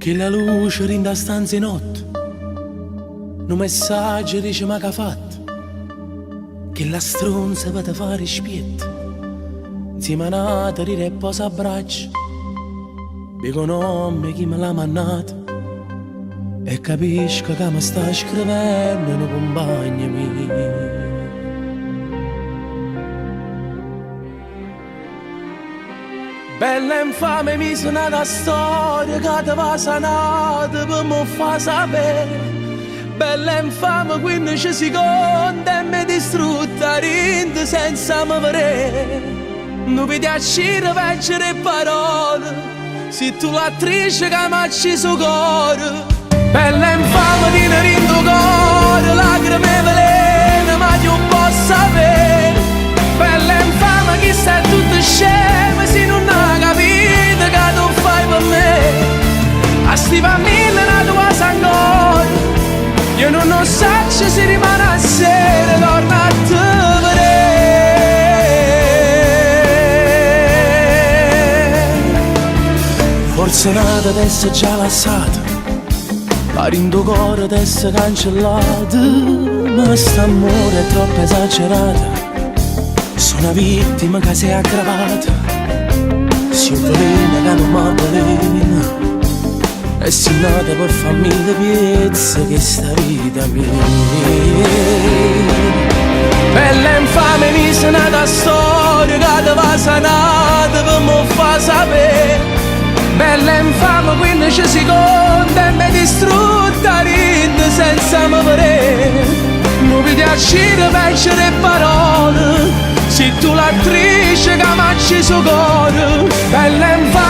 Che la luce rinda stanza in notte, un messaggio dice ma che ha fatto, che la stronza va da fare spietto, insieme a nata ride e posa a braccio, dico nome chi me l'ha mannato, e capisco che mi sta scrivendo un compagno mio. Bella infame mi suona la storia che ti va sanata per mi fa sapere. Bella infame 15 secondi e mi distrutta rinde senza mi vedere. Non vedi a scire leggere parole, se tu l'attrice che mi ha acceso cuore. Bella infame di ne rindo cuore, lacrime velene ma io posso sapere. Bella infame chi sta tutto scemo se non ha capito che tu fai per me. A sti famiglia la tua sangue, io non so se rimane a sera, torna a te vedere. Forse nata adesso è già lasciata, la rindo cuore adesso è cancellata, ma st'amore è troppo esagerato. Sono una vittima che si è aggravata, si velena che non mi velena, e si nata per farmi le piezze che sta vita mia. Bella infame mi sono nata storia che ti va sanata per mi fa sapere. Bella infame 15 secondi e mi distrutta rinde senza mi vedere. Non vedi a scire leggere parole, se tu l'attrice che mi ha acceso cuore. Bella infame